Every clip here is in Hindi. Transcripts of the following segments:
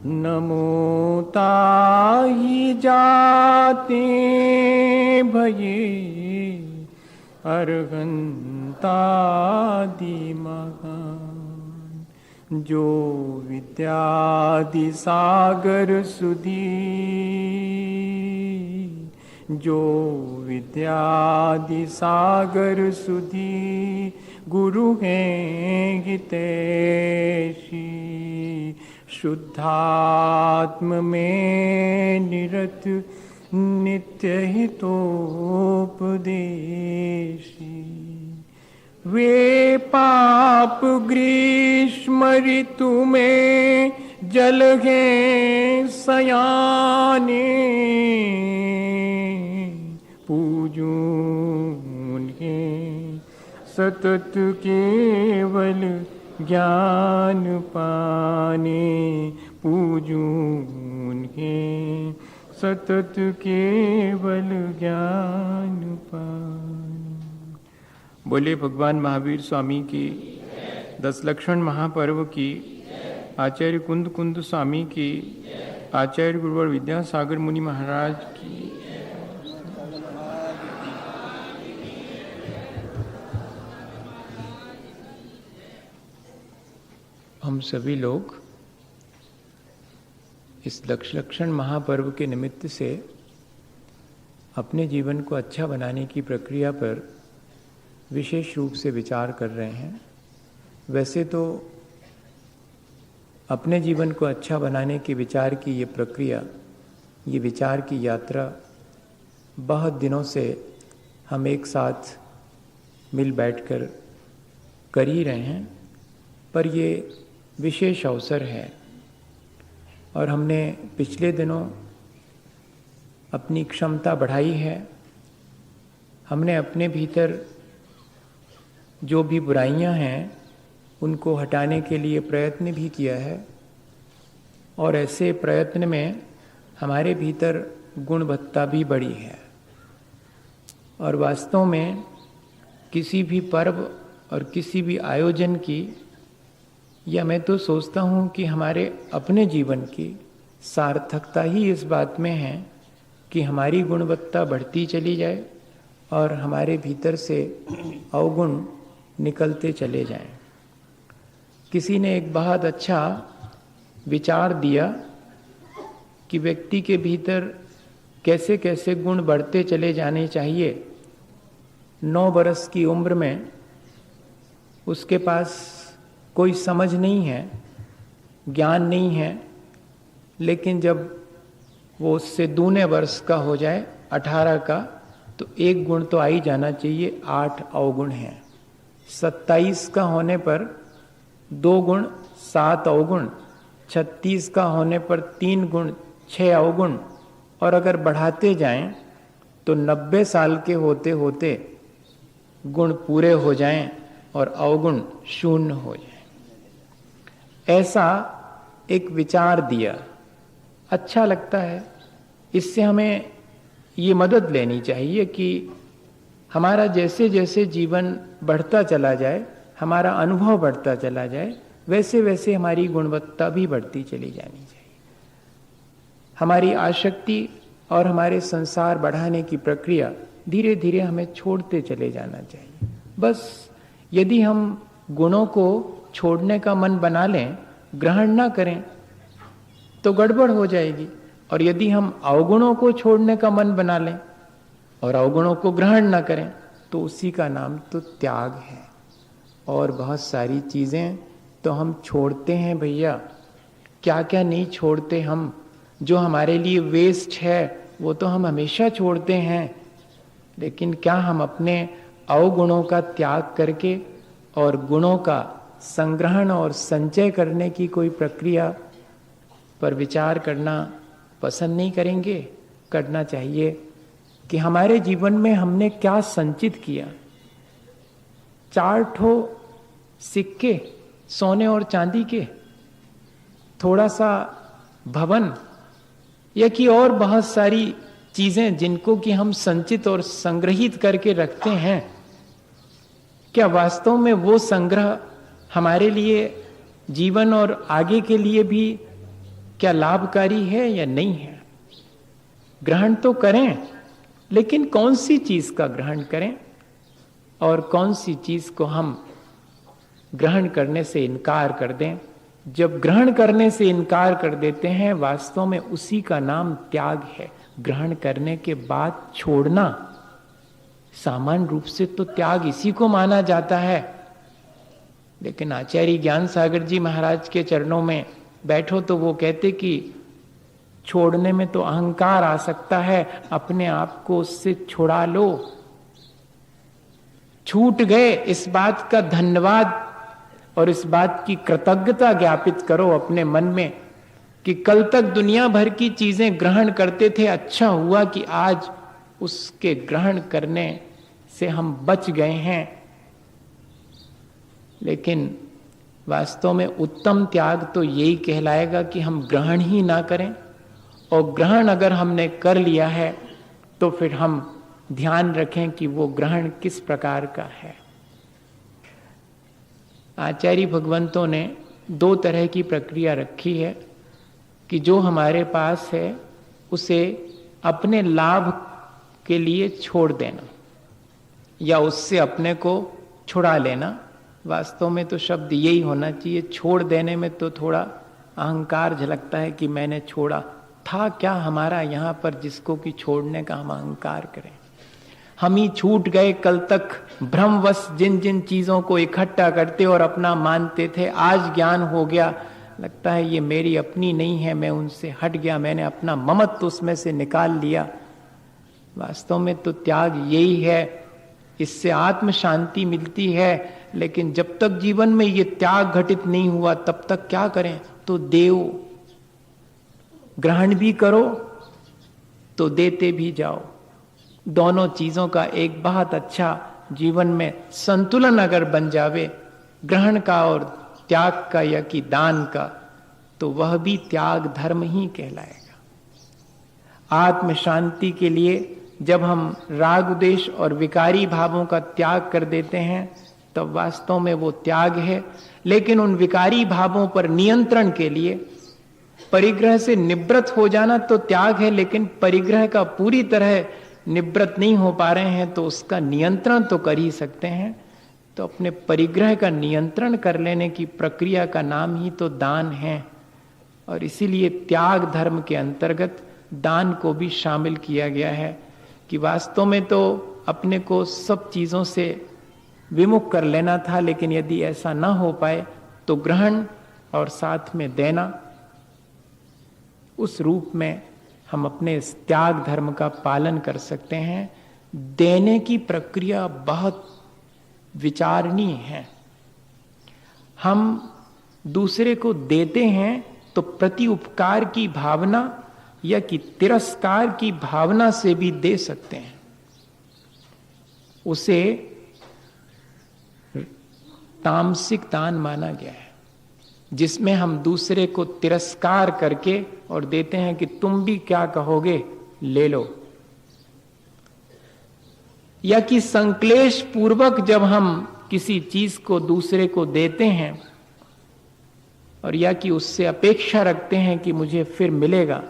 नमो ताहि जाते भये अर्हंतादि महान। जो विद्यादि सागर सुधी, जो विद्यादि सागर सुधी गुरु हैं हितैषी। शुद्धात्म में निरत नित्य हितोपदेशी। वे पाप ग्रीष्म ऋतु में जल हैं सयाने। पूजूं उन्हें सतत केवल ज्ञान पाने। पूजूं उन्हें सतत केवल ज्ञान पाने। बोले भगवान महावीर स्वामी की, 10 लक्षण महापर्व की, आचार्य कुंद कुंद स्वामी की, आचार्य गुरुवर विद्यासागर मुनि महाराज की। हम सभी लोग इस लक्षण महापर्व के निमित्त से अपने जीवन को अच्छा बनाने की प्रक्रिया पर विशेष रूप से विचार कर रहे हैं। वैसे तो अपने जीवन को अच्छा बनाने के विचार की ये प्रक्रिया, ये विचार की यात्रा बहुत दिनों से हम एक साथ मिल बैठकर कर ही रहे हैं, पर ये विशेष अवसर है और हमने पिछले दिनों अपनी क्षमता बढ़ाई है। हमने अपने भीतर जो भी बुराइयां हैं उनको हटाने के लिए प्रयत्न भी किया है और ऐसे प्रयत्न में हमारे भीतर गुणवत्ता भी बढ़ी है। और वास्तव में किसी भी पर्व और किसी भी आयोजन की, या मैं तो सोचता हूँ कि हमारे अपने जीवन की सार्थकता ही इस बात में है कि हमारी गुणवत्ता बढ़ती चली जाए और हमारे भीतर से अवगुण निकलते चले जाएं। किसी ने एक बहुत अच्छा विचार दिया कि व्यक्ति के भीतर कैसे कैसे गुण बढ़ते चले जाने चाहिए। 9 बरस की उम्र में उसके पास कोई समझ नहीं है, ज्ञान नहीं है, लेकिन जब वो उससे दूने वर्ष का हो जाए 18 का, तो 1 गुण तो आ ही जाना चाहिए। 8 अवगुण हैं। 27 का होने पर 2 गुण 7 अवगुण, 36 का होने पर 3 गुण 6 अवगुण, और अगर बढ़ाते जाएं तो 90 साल के होते होते गुण पूरे हो जाएं और अवगुण 0 हो जाएं। ऐसा एक विचार दिया, अच्छा लगता है। इससे हमें ये मदद लेनी चाहिए कि हमारा जैसे जैसे जीवन बढ़ता चला जाए, हमारा अनुभव बढ़ता चला जाए, वैसे वैसे हमारी गुणवत्ता भी बढ़ती चली जानी चाहिए। हमारी आसक्ति और हमारे संसार बढ़ाने की प्रक्रिया धीरे धीरे हमें छोड़ते चले जाना चाहिए। बस यदि हम गुणों को छोड़ने का मन बना लें, ग्रहण ना करें, तो गड़बड़ हो जाएगी। और यदि हम अवगुणों को छोड़ने का मन बना लें और अवगुणों को ग्रहण ना करें, तो उसी का नाम तो त्याग है। और बहुत सारी चीज़ें तो हम छोड़ते हैं भैया, क्या क्या नहीं छोड़ते हम। जो हमारे लिए वेस्ट है वो तो हम हमेशा छोड़ते हैं, लेकिन क्या हम अपने अवगुणों का त्याग करके और गुणों का संग्रहण और संचय करने की कोई प्रक्रिया पर विचार करना पसंद नहीं करेंगे? करना चाहिए कि हमारे जीवन में हमने क्या संचित किया। 4 ठो सिक्के सोने और चांदी के, थोड़ा सा भवन, या कि और बहुत सारी चीजें जिनको कि हम संचित और संग्रहित करके रखते हैं, क्या वास्तव में वो संग्रह हमारे लिए जीवन और आगे के लिए भी क्या लाभकारी है या नहीं है। ग्रहण तो करें, लेकिन कौन सी चीज का ग्रहण करें और कौन सी चीज को हम ग्रहण करने से इनकार कर दें। जब ग्रहण करने से इनकार कर देते हैं, वास्तव में उसी का नाम त्याग है। ग्रहण करने के बाद छोड़ना, सामान्य रूप से तो त्याग इसी को माना जाता है। लेकिन आचार्य ज्ञान सागर जी महाराज के चरणों में बैठो तो वो कहते कि छोड़ने में तो अहंकार आ सकता है, अपने आप को उससे छुड़ा लो। छूट गए, इस बात का धन्यवाद और इस बात की कृतज्ञता ज्ञापित करो अपने मन में कि कल तक दुनिया भर की चीजें ग्रहण करते थे, अच्छा हुआ कि आज उसके ग्रहण करने से हम बच गए हैं। लेकिन वास्तव में उत्तम त्याग तो यही कहलाएगा कि हम ग्रहण ही ना करें, और ग्रहण अगर हमने कर लिया है तो फिर हम ध्यान रखें कि वो ग्रहण किस प्रकार का है। आचार्य भगवंतों ने दो तरह की प्रक्रिया रखी है कि जो हमारे पास है उसे अपने लाभ के लिए छोड़ देना या उससे अपने को छुड़ा लेना। वास्तव में तो शब्द यही होना चाहिए। छोड़ देने में तो थोड़ा अहंकार झलकता है कि मैंने छोड़ा, था क्या हमारा यहाँ पर जिसको कि छोड़ने का हम अहंकार करें। हम ही छूट गए। कल तक भ्रमवश जिन जिन चीजों को इकट्ठा करते और अपना मानते थे, आज ज्ञान हो गया, लगता है ये मेरी अपनी नहीं है, मैं उनसे हट गया, मैंने अपना ममत्व उसमें से निकाल लिया। वास्तव में तो त्याग यही है, इससे आत्म शांति मिलती है। लेकिन जब तक जीवन में ये त्याग घटित नहीं हुआ तब तक क्या करें। तो देव, ग्रहण भी करो तो देते भी जाओ। दोनों चीजों का एक बहुत अच्छा जीवन में संतुलन अगर बन जावे, ग्रहण का और त्याग का या कि दान का, तो वह भी त्याग धर्म ही कहलाएगा। आत्म शांति के लिए जब हम राग द्वेष और विकारी भावों का त्याग कर देते हैं तब वास्तव में वो त्याग है। लेकिन उन विकारी भावों पर नियंत्रण के लिए परिग्रह से निवृत्त हो जाना तो त्याग है, लेकिन परिग्रह का पूरी तरह निवृत्त नहीं हो पा रहे हैं तो उसका नियंत्रण तो कर ही सकते हैं। तो अपने परिग्रह का नियंत्रण कर लेने की प्रक्रिया का नाम ही तो दान है, और इसीलिए त्याग धर्म के अंतर्गत दान को भी शामिल किया गया है कि वास्तव में तो अपने को सब चीजों से विमुख कर लेना था, लेकिन यदि ऐसा ना हो पाए तो ग्रहण और साथ में देना, उस रूप में हम अपने इस त्याग धर्म का पालन कर सकते हैं। देने की प्रक्रिया बहुत विचारणीय है। हम दूसरे को देते हैं तो प्रति उपकार की भावना या कि तिरस्कार की भावना से भी दे सकते हैं। उसे तामसिक दान माना गया है, जिसमें हम दूसरे को तिरस्कार करके और देते हैं कि तुम भी क्या कहोगे, ले लो। या कि संक्लेश पूर्वक जब हम किसी चीज को दूसरे को देते हैं और या कि उससे अपेक्षा रखते हैं कि मुझे फिर मिलेगा,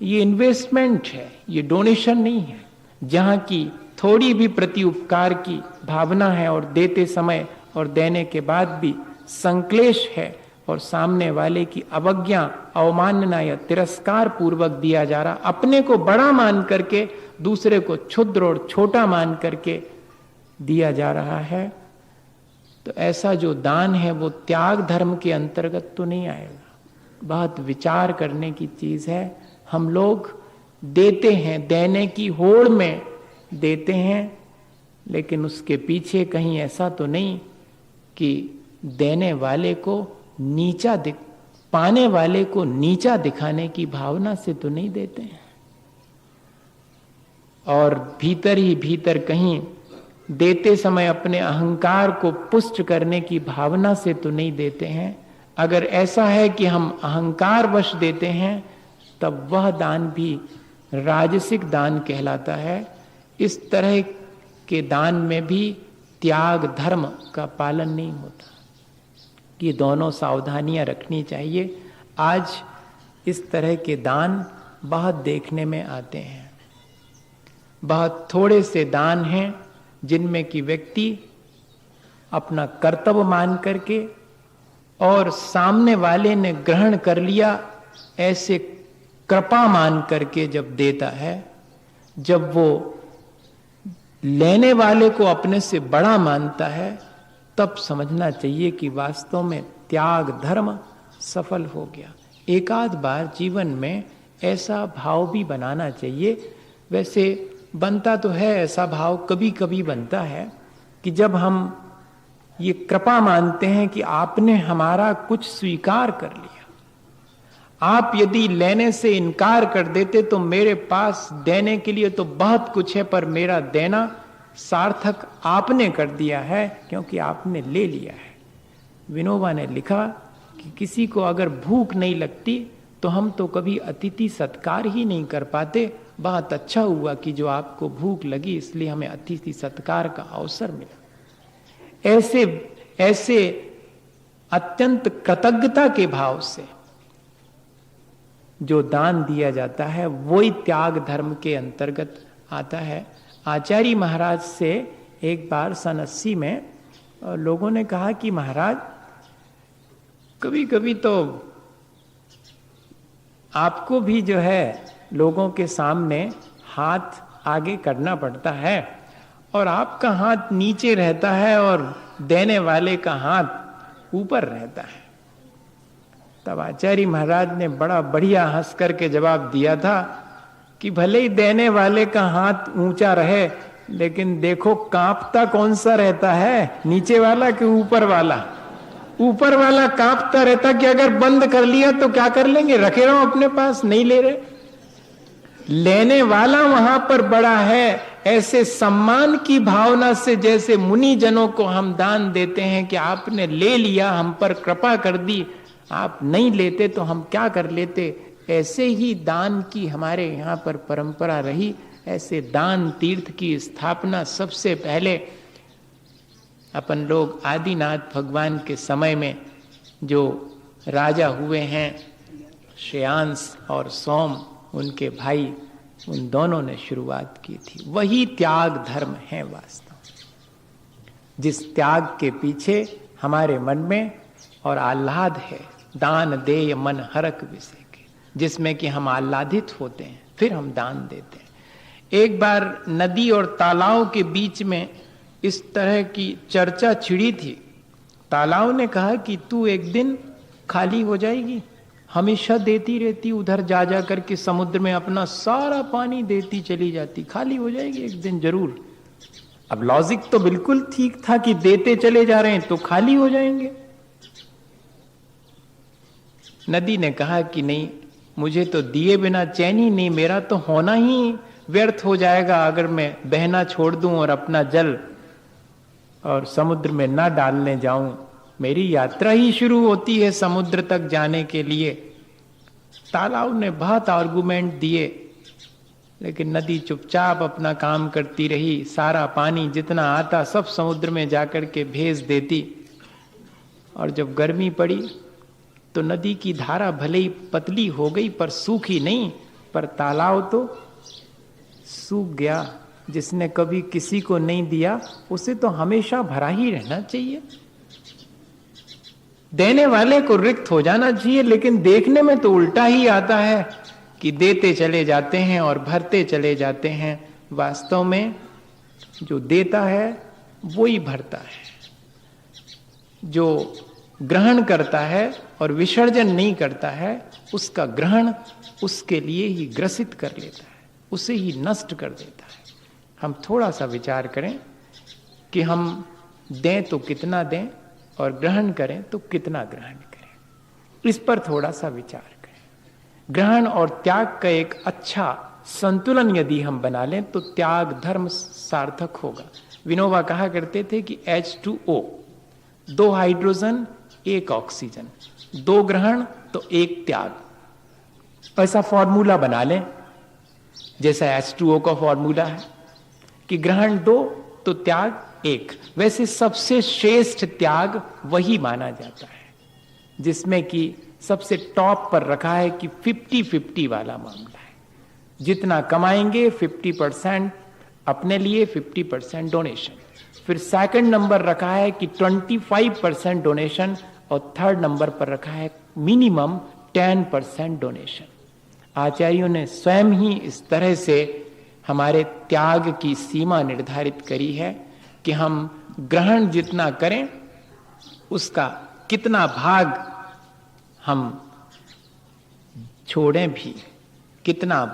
ये इन्वेस्टमेंट है, ये डोनेशन नहीं है। जहां की थोड़ी भी प्रति उपकार की भावना है और देते समय और देने के बाद भी संक्लेश है और सामने वाले की अवज्ञा, अवमानना या तिरस्कार पूर्वक दिया जा रहा, अपने को बड़ा मान करके दूसरे को क्षुद्र और छोटा मान करके दिया जा रहा है, तो ऐसा जो दान है वो त्याग धर्म के अंतर्गत तो नहीं आएगा। बहुत विचार करने की चीज है। हम लोग देते हैं, देने की होड़ में देते हैं, लेकिन उसके पीछे कहीं ऐसा तो नहीं कि देने वाले को नीचा पाने वाले को नीचा दिखाने की भावना से तो नहीं देते हैं, और भीतर ही भीतर कहीं देते समय अपने अहंकार को पुष्ट करने की भावना से तो नहीं देते हैं। अगर ऐसा है कि हम अहंकार वश देते हैं तब वह दान भी राजसिक दान कहलाता है। इस तरह के दान में भी त्याग धर्म का पालन नहीं होता। ये दोनों सावधानियां रखनी चाहिए। आज इस तरह के दान बहुत देखने में आते हैं। बहुत थोड़े से दान हैं जिनमें कि व्यक्ति अपना कर्तव्य मान करके और सामने वाले ने ग्रहण कर लिया ऐसे कृपा मान करके जब देता है, जब वो लेने वाले को अपने से बड़ा मानता है, तब समझना चाहिए कि वास्तव में त्याग धर्म सफल हो गया। एक आध बार जीवन में ऐसा भाव भी बनाना चाहिए। वैसे बनता तो है ऐसा भाव, कभी कभी बनता है कि जब हम ये कृपा मानते हैं कि आपने हमारा कुछ स्वीकार कर लिया, आप यदि लेने से इनकार कर देते तो मेरे पास देने के लिए तो बहुत कुछ है, पर मेरा देना सार्थक आपने कर दिया है क्योंकि आपने ले लिया है। विनोबा ने लिखा कि किसी को अगर भूख नहीं लगती तो हम तो कभी अतिथि सत्कार ही नहीं कर पाते। बहुत अच्छा हुआ कि जो आपको भूख लगी इसलिए हमें अतिथि सत्कार का अवसर मिला। ऐसे अत्यंत कृतज्ञता के भाव से जो दान दिया जाता है वही त्याग धर्म के अंतर्गत आता है। आचार्य महाराज से एक बार सन 80 में लोगों ने कहा कि महाराज कभी कभी तो आपको भी जो है लोगों के सामने हाथ आगे करना पड़ता है और आपका हाथ नीचे रहता है और देने वाले का हाथ ऊपर रहता है। तब आचार्य महाराज ने बड़ा बढ़िया हंस करके जवाब दिया था कि भले ही देने वाले का हाथ ऊंचा रहे, लेकिन देखो कांपता कौन सा रहता है, नीचे वाला कि ऊपर वाला? ऊपर वाला कांपता रहता कि अगर बंद कर लिया तो क्या कर लेंगे, रखे रहो अपने पास, नहीं ले रहे। लेने वाला वहां पर बड़ा है। ऐसे सम्मान की भावना से जैसे मुनि जनों को हम दान देते हैं कि आपने ले लिया, हम पर कृपा कर दी, आप नहीं लेते तो हम क्या कर लेते, ऐसे ही दान की हमारे यहाँ पर परंपरा रही। ऐसे दान तीर्थ की स्थापना सबसे पहले अपन लोग आदिनाथ भगवान के समय में जो राजा हुए हैं श्रेयांश और सोम, उनके भाई, उन दोनों ने शुरुआत की थी। वही त्याग धर्म है वास्तव, जिस त्याग के पीछे हमारे मन में और आह्लाद है। दान देय मन हरक विषय के, जिसमें कि हम आह्लादित होते हैं, फिर हम दान देते हैं। एक बार नदी और तालाब के बीच में इस तरह की चर्चा छिड़ी थी। तालाब ने कहा कि तू एक दिन खाली हो जाएगी, हमेशा देती रहती, उधर जा जा करके समुद्र में अपना सारा पानी देती चली जाती, खाली हो जाएगी एक दिन जरूर। अब लॉजिक तो बिल्कुल ठीक था कि देते चले जा रहे हैं तो खाली हो जाएंगे। नदी ने कहा कि नहीं, मुझे तो दिए बिना चैन ही नहीं, मेरा तो होना ही व्यर्थ हो जाएगा अगर मैं बहना छोड़ दूं और अपना जल और समुद्र में ना डालने जाऊं। मेरी यात्रा ही शुरू होती है समुद्र तक जाने के लिए। तालाब ने बहुत आर्गुमेंट दिए, लेकिन नदी चुपचाप अपना काम करती रही। सारा पानी जितना आता सब समुद्र में जाकर के भेज देती। और जब गर्मी पड़ी तो नदी की धारा भले ही पतली हो गई पर सूखी नहीं, पर तालाब तो सूख गया। जिसने कभी किसी को नहीं दिया उसे तो हमेशा भरा ही रहना चाहिए। देने वाले को रिक्त हो जाना चाहिए, लेकिन देखने में तो उल्टा ही आता है कि देते चले जाते हैं और भरते चले जाते हैं। वास्तव में जो देता है वो ही भरता है। जो ग्रहण करता है और विसर्जन नहीं करता है, उसका ग्रहण उसके लिए ही ग्रसित कर लेता है, उसे ही नष्ट कर देता है। हम थोड़ा सा विचार करें कि हम दें तो कितना दें और ग्रहण करें तो कितना ग्रहण करें। इस पर थोड़ा सा विचार करें। ग्रहण और त्याग का एक अच्छा संतुलन यदि हम बना लें तो त्याग धर्म सार्थक होगा। विनोबा कहा करते थे कि H2O, 2 हाइड्रोजन 1 ऑक्सीजन, 2 ग्रहण तो 1 त्याग। ऐसा फॉर्मूला बना लें जैसा H2O का फॉर्मूला है कि ग्रहण 2 तो त्याग 1। वैसे सबसे श्रेष्ठ त्याग वही माना जाता है जिसमें कि सबसे टॉप पर रखा है कि 50-50 वाला मामला है। जितना कमाएंगे 50% अपने लिए, 50% डोनेशन। फिर सेकंड नंबर रखा है कि 25% डोनेशन, और थर्ड नंबर पर रखा है मिनिमम 10% डोनेशन। आचार्यों ने स्वयं ही इस तरह से हमारे त्याग की सीमा निर्धारित करी है कि हम ग्रहण जितना करें उसका कितना भाग हम छोड़ें भी, कितना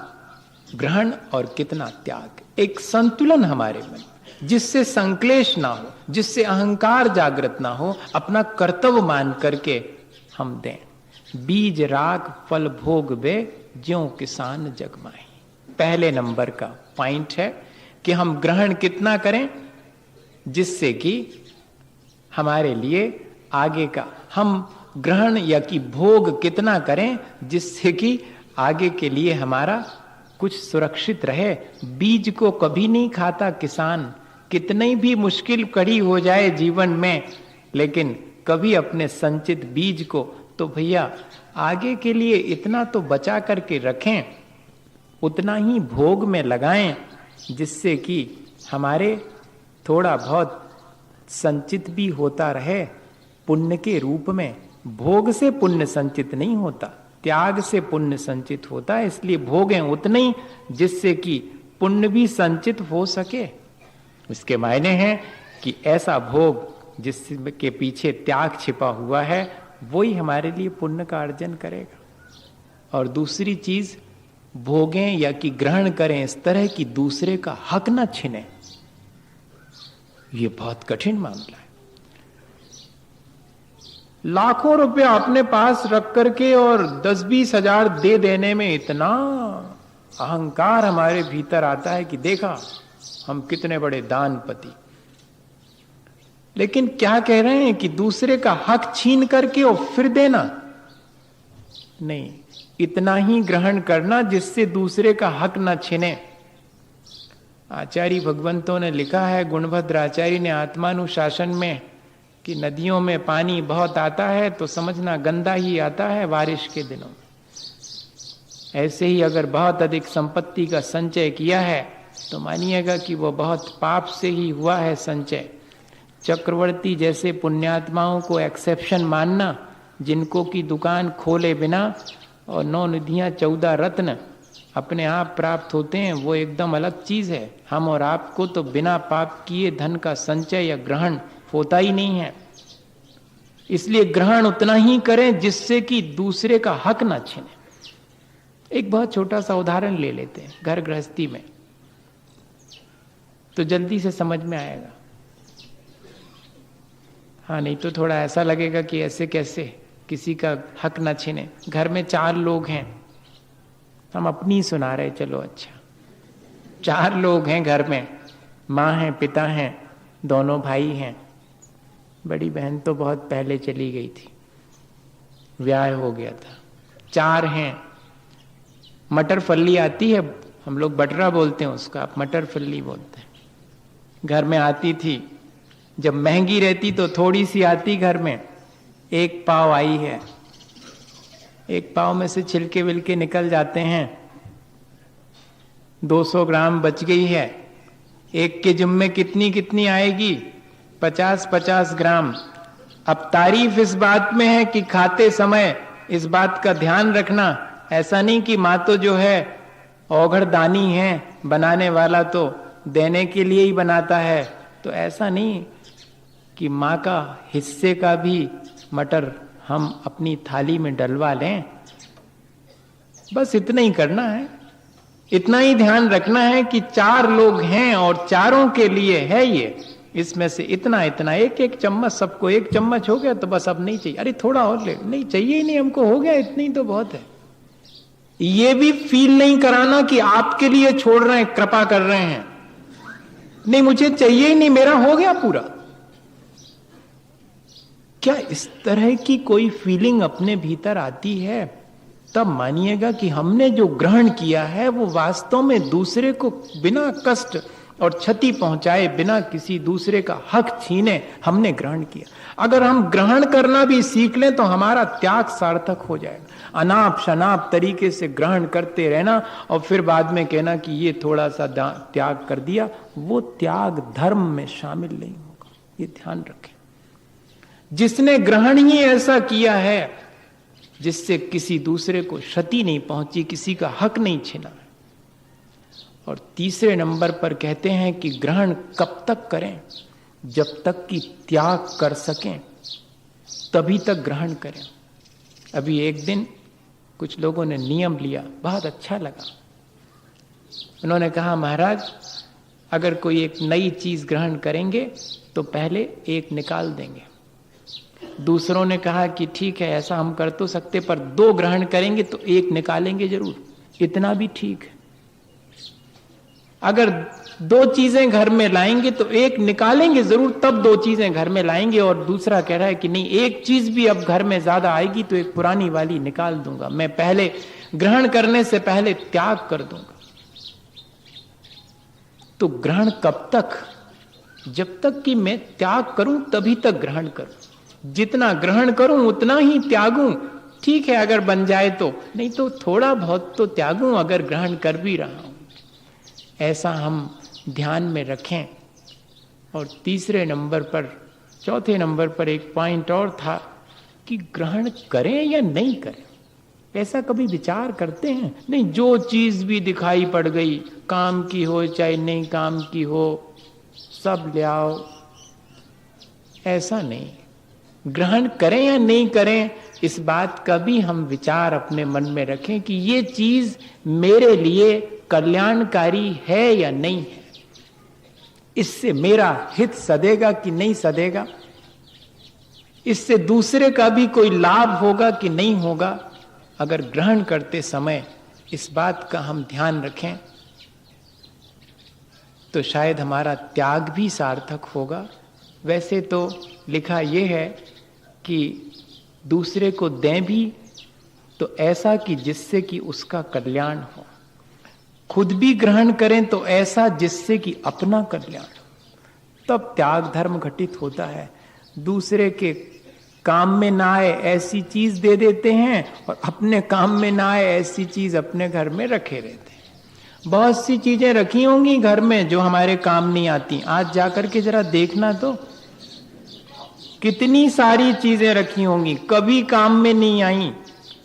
ग्रहण और कितना त्याग। एक संतुलन हमारे मन, जिससे संक्लेश ना हो, जिससे अहंकार जागृत ना हो, अपना कर्तव्य मान करके हम दें। बीज राग फल भोग वे, ज्यों किसान जगमाई। पहले नंबर का पॉइंट है कि हम ग्रहण कितना करें जिससे कि हमारे लिए आगे का, हम ग्रहण या कि भोग कितना करें जिससे कि आगे के लिए हमारा कुछ सुरक्षित रहे। बीज को कभी नहीं खाता किसान, कितनी भी मुश्किल कड़ी हो जाए जीवन में, लेकिन कभी अपने संचित बीज को तो भैया आगे के लिए इतना तो बचा करके रखें, उतना ही भोग में लगाएं जिससे कि हमारे थोड़ा बहुत संचित भी होता रहे पुण्य के रूप में। भोग से पुण्य संचित नहीं होता, त्याग से पुण्य संचित होता है। इसलिए भोगें उतने ही जिससे कि पुण्य भी संचित हो सके। इसके मायने हैं कि ऐसा भोग जिसके पीछे त्याग छिपा हुआ है वही हमारे लिए पुण्य का अर्जन करेगा। और दूसरी चीज, भोगें या कि ग्रहण करें इस तरह की दूसरे का हक न छीने, ये बहुत कठिन मामला है। लाखों रुपया अपने पास रख करके और 10-20 हजार दे देने में इतना अहंकार हमारे भीतर आता है कि देखा हम कितने बड़े दानपति। लेकिन क्या कह रहे हैं कि दूसरे का हक छीन करके और फिर देना नहीं, इतना ही ग्रहण करना जिससे दूसरे का हक ना छीने। आचार्य भगवंतों ने लिखा है, गुणभद्र आचार्य ने आत्मानुशासन में, कि नदियों में पानी बहुत आता है तो समझना गंदा ही आता है बारिश के दिनों। ऐसे ही अगर बहुत अधिक संपत्ति का संचय किया है तो मानिएगा कि वो बहुत पाप से ही हुआ है संचय। चक्रवर्ती जैसे पुण्यात्माओं को एक्सेप्शन मानना, जिनको की दुकान खोले बिना और 9 निधियां 14 रत्न अपने आप प्राप्त होते हैं, वो एकदम अलग चीज है। हम और आपको तो बिना पाप किए धन का संचय या ग्रहण होता ही नहीं है। इसलिए ग्रहण उतना ही करें जिससे कि दूसरे का हक ना छीने। एक बहुत छोटा सा उदाहरण ले लेते हैं घर गृहस्थी में, तो जल्दी से समझ में आएगा। हाँ, नहीं तो थोड़ा ऐसा लगेगा कि ऐसे कैसे किसी का हक ना छीने। घर में 4 लोग हैं, हम अपनी सुना रहे, चलो अच्छा। 4 लोग हैं घर में, माँ है, पिता हैं, दोनों भाई हैं। बड़ी बहन तो बहुत पहले चली गई थी, ब्याह हो गया था। 4 हैं। मटर फल्ली आती है, हम लोग बटरा बोलते हैं उसका, आप मटर फल्ली बोलते हैं। घर में आती थी, जब महंगी रहती तो थोड़ी सी आती घर में। 1 पाव आई है, 1 पाव में से छिलके विलके निकल जाते हैं, 200 ग्राम बच गई है। एक के जुम्मे कितनी कितनी आएगी? 50-50 ग्राम। अब तारीफ इस बात में है कि खाते समय इस बात का ध्यान रखना, ऐसा नहीं कि माँ तो जो है औघड़ दानी है, बनाने वाला तो देने के लिए ही बनाता है, तो ऐसा नहीं कि माँ का हिस्से का भी मटर हम अपनी थाली में डलवा लें। बस इतना ही करना है, इतना ही ध्यान रखना है कि 4 लोग हैं और चारों के लिए है ये, इसमें से इतना इतना, 1-1 चम्मच, सबको 1 चम्मच हो गया तो बस अब नहीं चाहिए, अरे थोड़ा और ले, नहीं चाहिए ही नहीं हमको, हो गया इतना ही तो बहुत है। ये भी फील नहीं कराना कि आपके लिए छोड़ रहे हैं, कृपा कर रहे हैं, नहीं मुझे चाहिए ही नहीं, मेरा हो गया पूरा। क्या इस तरह की कोई फीलिंग अपने भीतर आती है, तब मानिएगा कि हमने जो ग्रहण किया है वो वास्तव में दूसरे को बिना कष्ट, और क्षति पहुंचाए बिना किसी दूसरे का हक छीने हमने ग्रहण किया। अगर हम ग्रहण करना भी सीख लें तो हमारा त्याग सार्थक हो जाएगा। अनाप शनाप तरीके से ग्रहण करते रहना और फिर बाद में कहना कि ये थोड़ा सा त्याग कर दिया, वो त्याग धर्म में शामिल नहीं होगा। ये ध्यान रखें। जिसने ग्रहण ही ऐसा किया है जिससे किसी दूसरे को क्षति नहीं पहुंची, किसी का हक नहीं छीना। और तीसरे नंबर पर कहते हैं कि ग्रहण कब तक करें? जब तक कि त्याग कर सकें तभी तक ग्रहण करें। अभी एक दिन कुछ लोगों ने नियम लिया, बहुत अच्छा लगा। उन्होंने कहा, महाराज अगर कोई एक नई चीज ग्रहण करेंगे तो पहले एक निकाल देंगे। दूसरों ने कहा कि ठीक है, ऐसा हम कर तो सकते, पर 2 ग्रहण करेंगे तो एक निकालेंगे जरूर। इतना भी ठीक है। अगर 2 चीजें घर में लाएंगे तो एक निकालेंगे जरूर, तब 2 चीजें घर में लाएंगे। और दूसरा कह रहा है कि नहीं, एक चीज भी अब घर में ज्यादा आएगी तो एक पुरानी वाली निकाल दूंगा। मैं पहले ग्रहण करने से पहले त्याग कर दूंगा। तो ग्रहण कब तक? जब तक कि मैं त्याग करूं तभी तक ग्रहण करूं। जितना ग्रहण करूं उतना ही त्यागूं। ठीक है, अगर बन जाए तो, नहीं तो थोड़ा बहुत तो त्यागूं अगर ग्रहण कर भी रहा हूं। ऐसा हम ध्यान में रखें। और तीसरे नंबर पर, चौथे नंबर पर एक पॉइंट और था कि ग्रहण करें या नहीं करें। ऐसा कभी विचार करते हैं? नहीं, जो चीज भी दिखाई पड़ गई, काम की हो चाहे नहीं काम की हो, सब ले आओ। ऐसा नहीं। ग्रहण करें या नहीं करें, इस बात का भी हम विचार अपने मन में रखें कि ये चीज मेरे लिए कल्याणकारी है या नहीं है। इससे मेरा हित सधेगा कि नहीं सधेगा, इससे दूसरे का भी कोई लाभ होगा कि नहीं होगा। अगर ग्रहण करते समय इस बात का हम ध्यान रखें तो शायद हमारा त्याग भी सार्थक होगा। वैसे तो लिखा यह है कि दूसरे को दें भी तो ऐसा कि जिससे कि उसका कल्याण हो, खुद भी ग्रहण करें तो ऐसा जिससे कि अपना कल्याण हो, तब त्याग धर्म घटित होता है। दूसरे के काम में ना आए ऐसी चीज दे देते हैं और अपने काम में ना आए ऐसी चीज अपने घर में रखे रहते हैं। बहुत सी चीजें रखी होंगी घर में जो हमारे काम नहीं आती। आज जाकर के जरा देखना तो, कितनी सारी चीजें रखी होंगी, कभी काम में नहीं आई।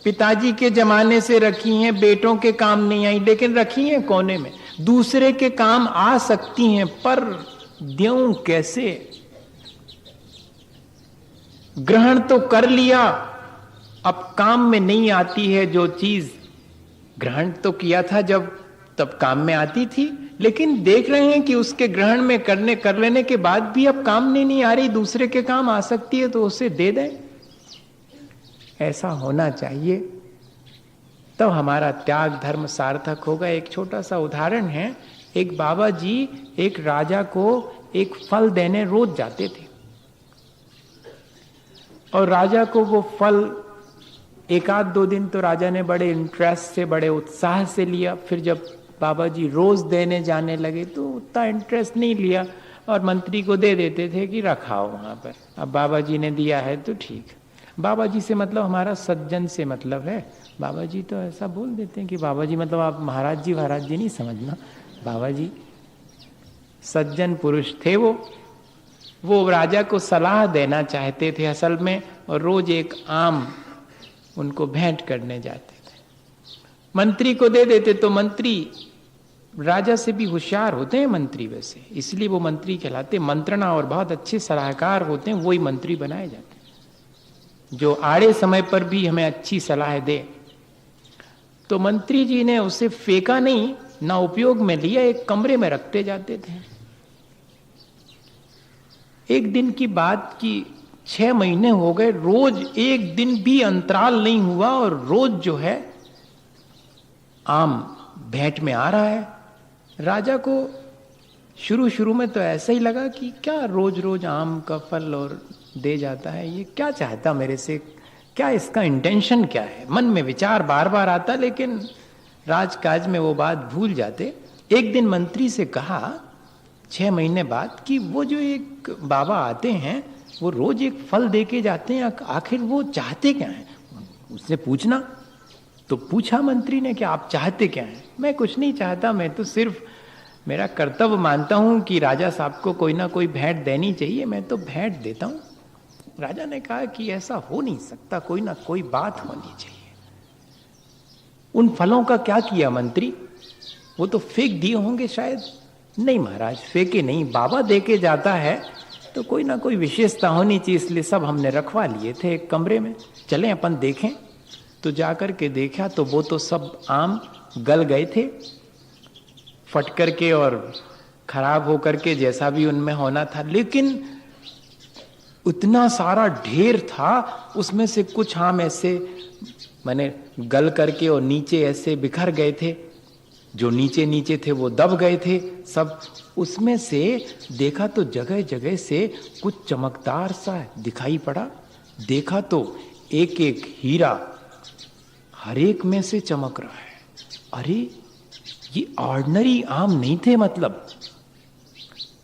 पिताजी के जमाने से रखी हैं, बेटों के काम नहीं आई, लेकिन रखी हैं कोने में। दूसरे के काम आ सकती हैं, पर द्यों कैसे? ग्रहण तो कर लिया, अब काम में नहीं आती है जो चीज। ग्रहण तो किया था जब तब काम में आती थी, लेकिन देख रहे हैं कि उसके ग्रहण में कर लेने के बाद भी अब काम में नहीं आ रही, दूसरे के काम आ सकती है तो उसे दे दें। ऐसा होना चाहिए, तब तो हमारा त्याग धर्म सार्थक होगा। एक छोटा सा उदाहरण है। एक बाबा जी एक राजा को एक फल देने रोज जाते थे और राजा को वो फल 1-2 दिन तो राजा ने बड़े इंटरेस्ट से, बड़े उत्साह से लिया। फिर जब बाबा जी रोज देने जाने लगे तो उतना इंटरेस्ट नहीं लिया और मंत्री को दे देते थे कि रखाओ वहां पर। अब बाबा जी ने दिया है तो ठीक। बाबा जी से मतलब हमारा सज्जन से मतलब है। बाबा जी तो ऐसा बोल देते हैं कि बाबा जी मतलब आप महाराज जी नहीं समझना। बाबा जी सज्जन पुरुष थे। वो राजा को सलाह देना चाहते थे असल में, और रोज एक आम उनको भेंट करने जाते थे। मंत्री को दे देते तो मंत्री, राजा से भी होशियार होते हैं मंत्री वैसे, इसलिए वो मंत्री कहलाते। मंत्रणा और बहुत अच्छे सलाहकार होते हैं, वही मंत्री बनाए जाते हैं जो आड़े समय पर भी हमें अच्छी सलाह दे। तो मंत्री जी ने उसे फेंका नहीं, ना उपयोग में लिया, एक कमरे में रखते जाते थे। एक दिन की बात की 6 महीने हो गए, रोज एक दिन भी अंतराल नहीं हुआ और रोज जो है आम भेंट में आ रहा है। राजा को शुरू में तो ऐसा ही लगा कि क्या रोज रोज आम का फल और दे जाता है, ये क्या चाहता मेरे से, क्या इसका इंटेंशन क्या है। मन में विचार बार बार आता, लेकिन राजकाज में वो बात भूल जाते। एक दिन मंत्री से कहा 6 महीने बाद कि वो जो एक बाबा आते हैं वो रोज एक फल दे के जाते हैं, आखिर वो चाहते क्या हैं? उसने पूछना। तो पूछा मंत्री ने कि आप चाहते क्या हैं? मैं कुछ नहीं चाहता, मैं तो सिर्फ मेरा कर्तव्य मानता हूं कि राजा साहब को कोई ना कोई भेंट देनी चाहिए, मैं तो भेंट देता हूं। राजा ने कहा कि ऐसा हो नहीं सकता, कोई ना कोई बात होनी चाहिए। उन फलों का क्या किया मंत्री? वो तो फेंक दिए होंगे शायद। नहीं महाराज, फेंके नहीं, बाबा दे के जाता है तो कोई ना कोई विशेषता होनी चाहिए, इसलिए सब हमने रखवा लिए थे एक कमरे में, चलें अपन देखें। तो जाकर के देखा तो वो तो सब आम गल गए थे, फट करके और खराब होकर के, जैसा भी उनमें होना था। लेकिन उतना सारा ढेर था, उसमें से कुछ आम ऐसे माने गल करके और नीचे ऐसे बिखर गए थे, जो नीचे नीचे थे वो दब गए थे सब। उसमें से देखा तो जगह जगह से कुछ चमकदार सा दिखाई पड़ा। देखा तो एक एक हीरा हर एक में से चमक रहा है। अरे ये ऑर्डिनरी आम नहीं थे मतलब।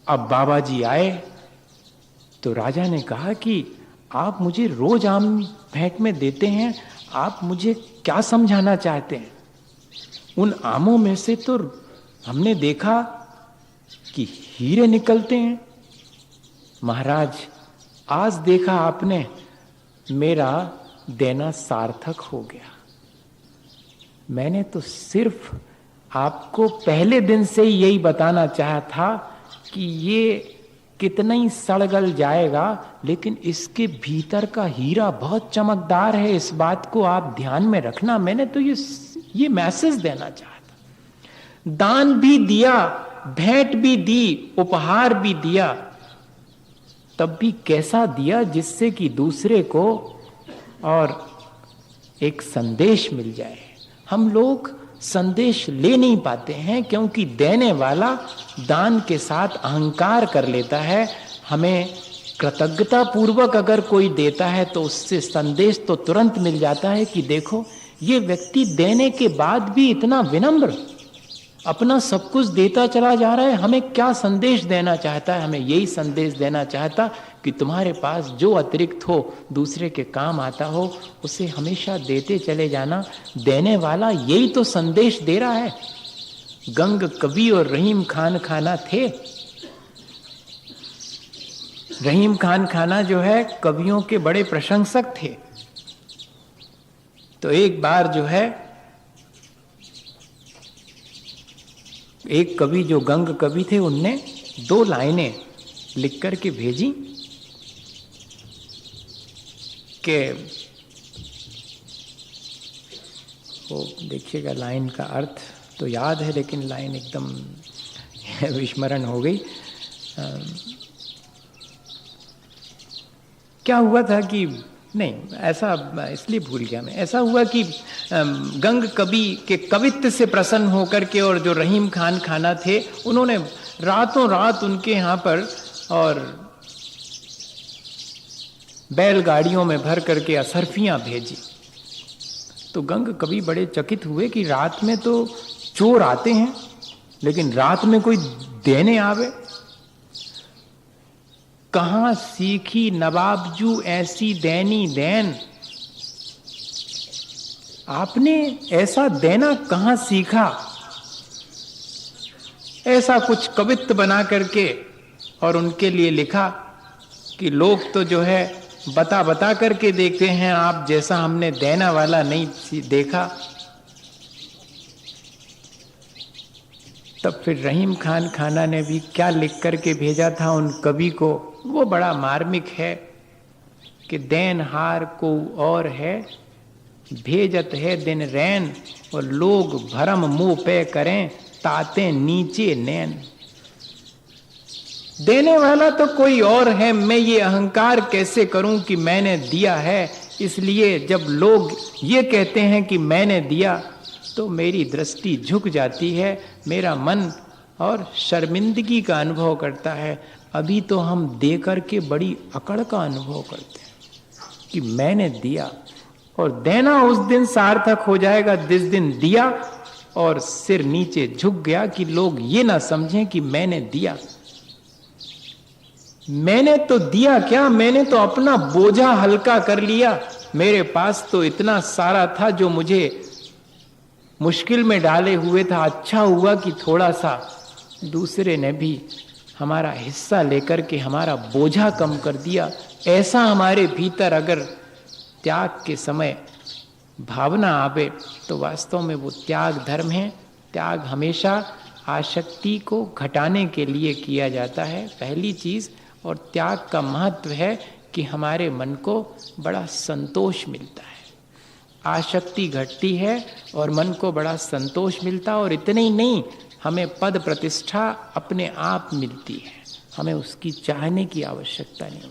अब बाबा जी आए तो राजा ने कहा कि आप मुझे रोज आम भेंट में देते हैं, आप मुझे क्या समझाना चाहते हैं? उन आमों में से तो हमने देखा कि हीरे निकलते हैं। महाराज, आज देखा आपने, मेरा देना सार्थक हो गया। मैंने तो सिर्फ आपको पहले दिन से ही यही बताना चाहा था कि ये कितना ही सड़गल जाएगा, लेकिन इसके भीतर का हीरा बहुत चमकदार है, इस बात को आप ध्यान में रखना। मैंने तो ये मैसेज देना चाहता। दान भी दिया, भेंट भी दी, उपहार भी दिया, तब भी कैसा दिया जिससे कि दूसरे को और एक संदेश मिल जाए। हम लोग संदेश ले नहीं पाते हैं क्योंकि देने वाला दान के साथ अहंकार कर लेता है। हमें कृतज्ञता पूर्वक अगर कोई देता है तो उससे संदेश तो तुरंत मिल जाता है कि देखो ये व्यक्ति देने के बाद भी इतना विनम्र, अपना सब कुछ देता चला जा रहा है, हमें क्या संदेश देना चाहता है? हमें यही संदेश देना चाहता कि तुम्हारे पास जो अतिरिक्त हो, दूसरे के काम आता हो, उसे हमेशा देते चले जाना। देने वाला यही तो संदेश दे रहा है। गंग कवि और रहीम खान खाना थे। रहीम खान खाना जो है कवियों के बड़े प्रशंसक थे। तो एक बार जो है एक कवि जो गंग कवि थे, उनने 2 लाइनें लिख करके भेजी कि वो देखिएगा, लाइन का अर्थ तो याद है लेकिन लाइन एकदम विस्मरण हो गई। क्या हुआ था कि नहीं, ऐसा इसलिए भूल गया मैं। ऐसा हुआ कि गंग कवि के कवित्व से प्रसन्न होकर के और जो रहीम खान खाना थे, उन्होंने रातों रात उनके यहाँ पर और बैलगाड़ियों में भर करके असरफियां भेजी। तो गंग कवि बड़े चकित हुए कि रात में तो चोर आते हैं लेकिन रात में कोई देने आवे। कहां सीखी नवाबजू ऐसी दैनी देन, आपने ऐसा देना कहां सीखा? ऐसा कुछ कवित्व बना करके और उनके लिए लिखा कि लोग तो जो है बता बता करके देखते हैं, आप जैसा हमने देना वाला नहीं देखा। तब फिर रहीम खान खाना ने भी क्या लिख करके भेजा था उन कवि को, वो बड़ा मार्मिक है कि देनहार को और है, भेजत है दिन रैन, और लोग भरम मुंह पे करें, ताते नीचे नैन। देने वाला तो कोई और है, मैं ये अहंकार कैसे करूं कि मैंने दिया है। इसलिए जब लोग ये कहते हैं कि मैंने दिया तो मेरी दृष्टि झुक जाती है, मेरा मन और शर्मिंदगी का अनुभव करता है। अभी तो हम दे करके बड़ी अकड़ का अनुभव करते हैं कि मैंने दिया, और देना उस दिन सार्थक हो जाएगा जिस दिन दिया और सिर नीचे झुक गया कि लोग ये ना समझें कि मैंने दिया। मैंने तो दिया क्या, मैंने तो अपना बोझा हल्का कर लिया। मेरे पास तो इतना सारा था जो मुझे मुश्किल में डाले हुए था। अच्छा हुआ कि थोड़ा सा दूसरे ने भी हमारा हिस्सा लेकर के हमारा बोझा कम कर दिया। ऐसा हमारे भीतर अगर त्याग के समय भावना आवे तो वास्तव में वो त्याग धर्म है। त्याग हमेशा आसक्ति को घटाने के लिए किया जाता है, पहली चीज। और त्याग का महत्व है कि हमारे मन को बड़ा संतोष मिलता है। आसक्ति घटती है और मन को बड़ा संतोष मिलता, और इतने ही नहीं, हमें पद प्रतिष्ठा अपने आप मिलती है, हमें उसकी चाहने की आवश्यकता नहीं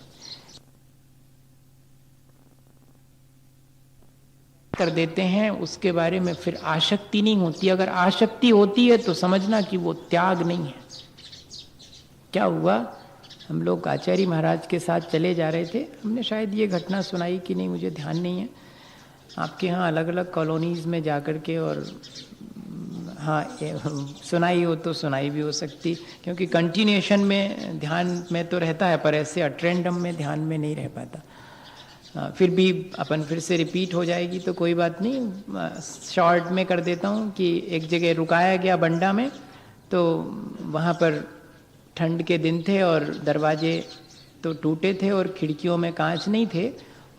कर देते हैं उसके बारे में फिर आसक्ति नहीं होती। अगर आसक्ति होती है तो समझना कि वो त्याग नहीं है। क्या हुआ, हम लोग आचार्य महाराज के साथ चले जा रहे थे, हमने शायद ये घटना सुनाई कि नहीं मुझे ध्यान नहीं है, आपके यहाँ अलग अलग कॉलोनीज़ में जाकर के, और हाँ सुनाई हो तो सुनाई भी हो सकती, क्योंकि कंटिन्यूएशन में ध्यान में तो रहता है पर ऐसे अट्रेंडम में ध्यान में नहीं रह पाता। फिर भी अपन फिर से रिपीट हो जाएगी तो कोई बात नहीं, शॉर्ट में कर देता हूँ कि एक जगह रुकाया गया बंडा में, तो वहाँ पर ठंड के दिन थे और दरवाजे तो टूटे थे और खिड़कियों में कांच नहीं थे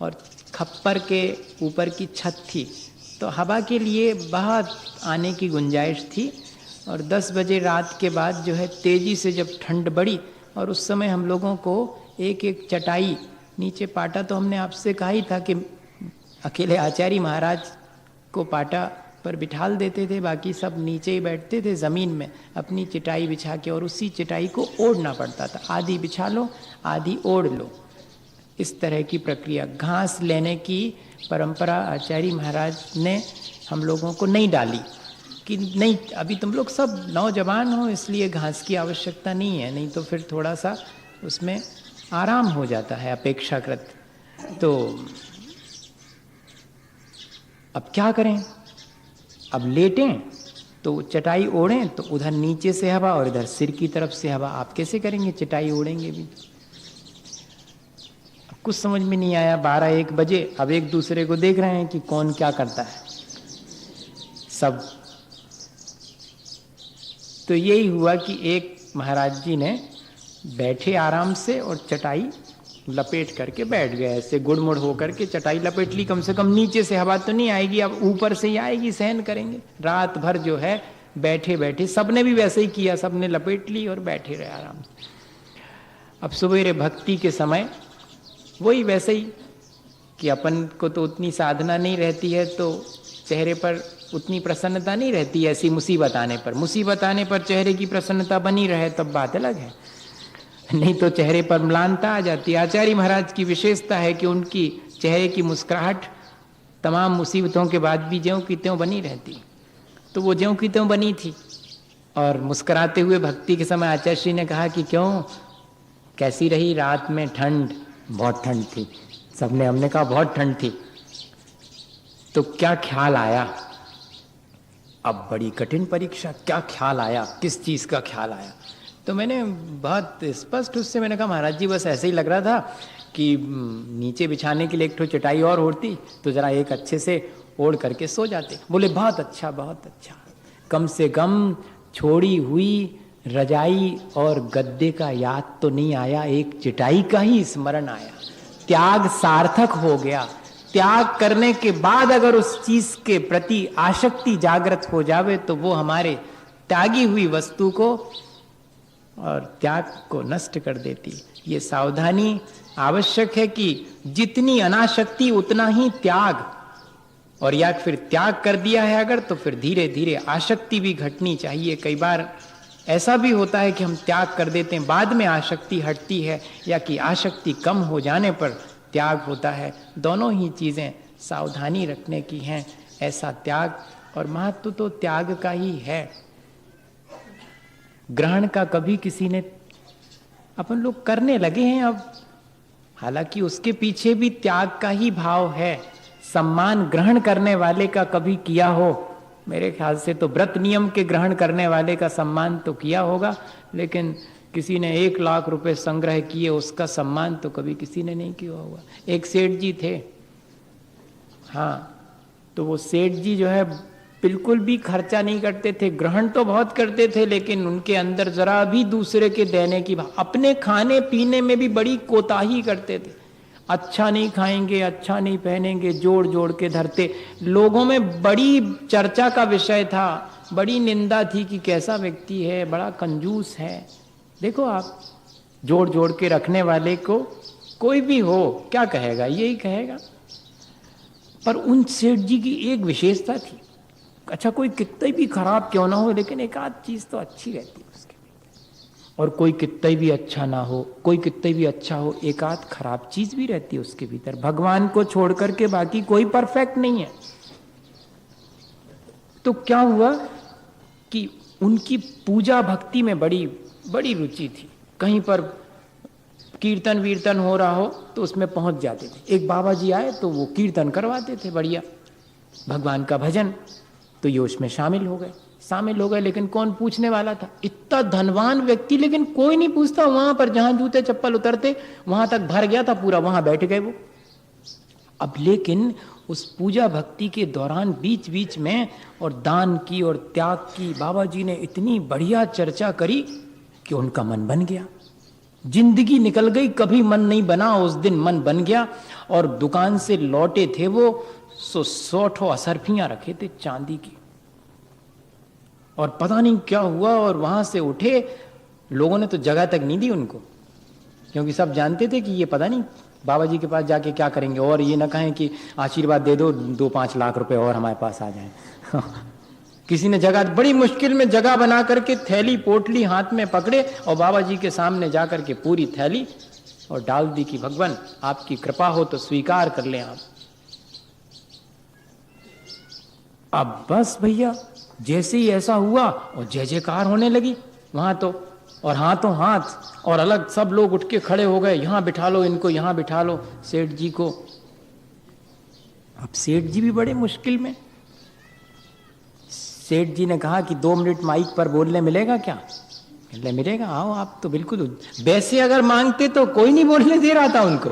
और खप्पर के ऊपर की छत थी, तो हवा के लिए बहुत आने की गुंजाइश थी। और 10 बजे रात के बाद जो है तेज़ी से जब ठंड बढ़ी, और उस समय हम लोगों को एक एक चटाई नीचे, पाटा तो हमने आपसे कहा ही था कि अकेले आचार्य महाराज को पाटा पर बिठाल देते थे, बाकी सब नीचे ही बैठते थे ज़मीन में अपनी चटाई बिछा के, और उसी चटाई को ओढ़ना पड़ता था। आधी बिछा लो आधी ओढ़ लो, इस तरह की प्रक्रिया। घास लेने की परंपरा आचार्य महाराज ने हम लोगों को नहीं डाली कि नहीं अभी तुम लोग सब नौजवान हो इसलिए घास की आवश्यकता नहीं है, नहीं तो फिर थोड़ा सा उसमें आराम हो जाता है अपेक्षाकृत। तो अब क्या करें, अब लेटें तो चटाई ओढ़ें तो उधर नीचे से हवा और इधर सिर की तरफ से हवा, आप कैसे करेंगे, चटाई ओढ़ेंगे भी। अब कुछ समझ में नहीं आया, 12-1 बजे, अब एक दूसरे को देख रहे हैं कि कौन क्या करता है सब। तो यही हुआ कि एक महाराज जी ने बैठे आराम से और चटाई लपेट करके बैठ गए, ऐसे गुड़मुड़ होकर के चटाई लपेट ली। कम से कम नीचे से हवा तो नहीं आएगी, अब ऊपर से ही आएगी, सहन करेंगे। रात भर जो है बैठे बैठे सबने भी वैसे ही किया, सबने लपेट ली और बैठे रहे आराम से। अब सवेरे भक्ति के समय वही वैसे ही कि अपन को तो उतनी साधना नहीं रहती है, तो चेहरे पर उतनी प्रसन्नता नहीं रहती ऐसी मुसीबत आने पर। मुसीबत आने पर चेहरे की प्रसन्नता बनी रहे तब बात अलग है, नहीं तो चेहरे पर म्लानता आ जाती है। आचार्य महाराज की विशेषता है कि उनकी चेहरे की मुस्कुराहट तमाम मुसीबतों के बाद भी ज्यों की त्यों बनी रहती, तो वो ज्यों की त्यों बनी थी। और मुस्कुराते हुए भक्ति के समय आचार्य श्री ने कहा कि क्यों कैसी रही रात में ठंड, बहुत ठंड थी। सबने, हमने कहा बहुत ठंड थी, तो क्या ख्याल आया, अब बड़ी कठिन परीक्षा, क्या ख्याल आया, किस चीज का ख्याल आया। तो मैंने बहुत स्पष्ट उससे मैंने कहा महाराज जी बस ऐसे ही लग रहा था कि नीचे बिछाने के लिए एक ठो चटाई और ओढ़ती तो जरा एक अच्छे से ओढ़ करके सो जाते। बोले बहुत अच्छा बहुत अच्छा, कम से कम छोड़ी हुई रजाई और गद्दे का याद तो नहीं आया, एक चटाई का ही स्मरण आया। त्याग सार्थक हो गया। त्याग करने के बाद अगर उस चीज के प्रति आसक्ति जागृत हो जावे तो वो हमारे त्यागी हुई वस्तु को और त्याग को नष्ट कर देती। ये सावधानी आवश्यक है कि जितनी अनासक्ति उतना ही त्याग, और या फिर त्याग कर दिया है अगर तो फिर धीरे धीरे आसक्ति भी घटनी चाहिए। कई बार ऐसा भी होता है कि हम त्याग कर देते हैं, बाद में आसक्ति हटती है, या कि आसक्ति कम हो जाने पर त्याग होता है। दोनों ही चीजें सावधानी रखने की हैं। ऐसा त्याग, और महत्व तो त्याग का ही है, ग्रहण का कभी किसी ने, अपन लोग करने लगे हैं अब, हालांकि उसके पीछे भी त्याग का ही भाव है। सम्मान ग्रहण करने वाले का कभी किया हो, मेरे ख्याल से तो व्रत नियम के ग्रहण करने वाले का सम्मान तो किया होगा, लेकिन किसी ने 1,00,000 रुपए संग्रह किए, उसका सम्मान तो कभी किसी ने नहीं किया होगा। एक सेठ जी थे, हाँ, तो वो सेठ जी जो है बिल्कुल भी खर्चा नहीं करते थे, ग्रहण तो बहुत करते थे, लेकिन उनके अंदर जरा भी दूसरे के देने की अपने खाने पीने में भी बड़ी कोताही करते थे। अच्छा नहीं खाएंगे, अच्छा नहीं पहनेंगे, जोड़ जोड़ के धरते। लोगों में बड़ी चर्चा का विषय था, बड़ी निंदा थी कि कैसा व्यक्ति है, बड़ा कंजूस है। देखो आप, जोड़ जोड़ के रखने वाले को कोई भी हो क्या कहेगा, यही कहेगा। पर उन सेठ जी की एक विशेषता थी, अच्छा कोई कितना भी खराब क्यों ना हो, लेकिन एक आध चीज तो अच्छी रहती है उसके भीतर। और कोई कितना भी अच्छा ना हो, कोई कितना भी अच्छा हो, एक आध खराब चीज भी रहती है उसके भीतर। भगवान को छोड़ करके बाकी कोई परफेक्ट नहीं है। तो क्या हुआ कि उनकी पूजा भक्ति में बड़ी बड़ी रुचि थी। कहीं पर कीर्तन वीर्तन हो रहा हो तो उसमें पहुंच जाते थे। एक बाबा जी आए तो वो कीर्तन करवाते थे बढ़िया, भगवान का भजन, तो ये उसमें शामिल हो गए। लेकिन कौन पूछने वाला था? इतना धनवान व्यक्ति, लेकिन कोई नहीं पूछता। वहां पर जहां जूते चप्पल उतरते वहां तक भर गया था पूरा, वहां बैठ गए वो। अब लेकिन उस पूजा भक्ति के दौरान बीच बीच में और दान की और त्याग की बाबा जी ने इतनी बढ़िया चर्चा करी कि उनका मन बन गया। जिंदगी निकल गई, कभी मन नहीं बना, उस दिन मन बन गया। और दुकान से लौटे थे वो, 100 असरफियां रखे थे चांदी की, और पता नहीं क्या हुआ, और वहां से उठे। लोगों ने तो जगह तक नहीं दी उनको, क्योंकि सब जानते थे कि ये पता नहीं बाबा जी के पास जाके क्या करेंगे, और ये ना कहें कि आशीर्वाद दे दो, 2-5 लाख रुपए और हमारे पास आ जाएं। किसी ने जगह, बड़ी मुश्किल में जगह बना करके थैली पोटली हाथ में पकड़े और बाबा जी के सामने जाकर के पूरी थैली और डाल दी कि भगवान आपकी कृपा हो तो स्वीकार कर लें आप। अब बस भैया, जैसे ही ऐसा हुआ और जय जयकार होने लगी वहां तो, और हाथों हाथ, और अलग सब लोग उठ के खड़े हो गए, यहां बिठा लो इनको, यहां बिठा लो सेठ जी को। अब सेठ जी भी बड़े मुश्किल में। सेठ जी ने कहा कि 2 मिनट माइक पर बोलने मिलेगा क्या? मिलेगा, आओ आप। तो बिल्कुल वैसे अगर मांगते तो कोई नहीं बोलने दे रहा था उनको।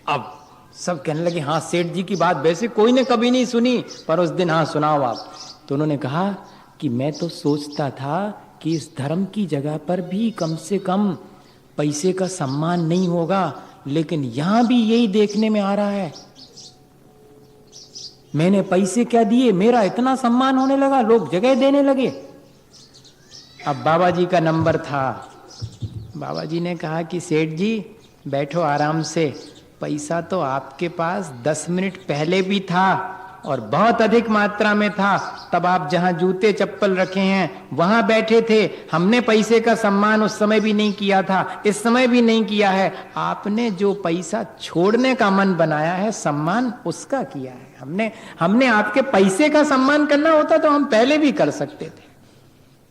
अब सब कहने लगे हाँ सेठ जी की बात वैसे कोई ने कभी नहीं सुनी, पर उस दिन हाँ सुनाओ आप। तो उन्होंने कहा कि मैं तो सोचता था कि इस धर्म की जगह पर भी कम से कम पैसे का सम्मान नहीं होगा, लेकिन यहां भी यही देखने में आ रहा है। मैंने पैसे क्या दिए, मेरा इतना सम्मान होने लगा, लोग जगह देने लगे। अब बाबा जी का नंबर था। बाबा जी ने कहा कि सेठ जी बैठो आराम से, पैसा तो आपके पास 10 मिनट पहले भी था और बहुत अधिक मात्रा में था। तब आप जहां जूते चप्पल रखे हैं वहां बैठे थे। हमने पैसे का सम्मान उस समय भी नहीं किया था, इस समय भी नहीं किया है। आपने जो पैसा छोड़ने का मन बनाया है, सम्मान उसका किया है। हमने आपके पैसे का सम्मान करना होता तो हम पहले भी कर सकते थे।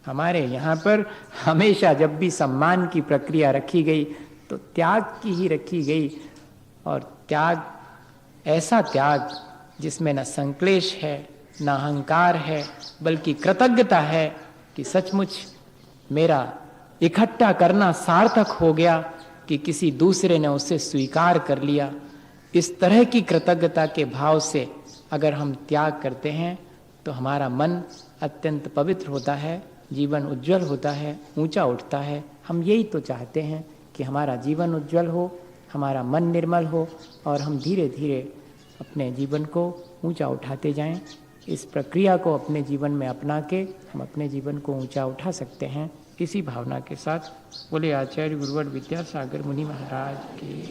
हमारे यहाँ पर हमेशा जब भी सम्मान की प्रक्रिया रखी गई तो त्याग की ही रखी गई, और त्याग ऐसा त्याग जिसमें न संक्लेश है, न अहंकार है, बल्कि कृतज्ञता है कि सचमुच मेरा इकट्ठा करना सार्थक हो गया कि किसी दूसरे ने उसे स्वीकार कर लिया। इस तरह की कृतज्ञता के भाव से अगर हम त्याग करते हैं तो हमारा मन अत्यंत पवित्र होता है, जीवन उज्जवल होता है, ऊंचा उठता है। हम यही तो चाहते हैं कि हमारा जीवन उज्जवल हो, हमारा मन निर्मल हो, और हम धीरे धीरे अपने जीवन को ऊंचा उठाते जाएं। इस प्रक्रिया को अपने जीवन में अपना के हम अपने जीवन को ऊंचा उठा सकते हैं। इसी भावना के साथ बोले आचार्य गुरुवर विद्यासागर मुनि महाराज की।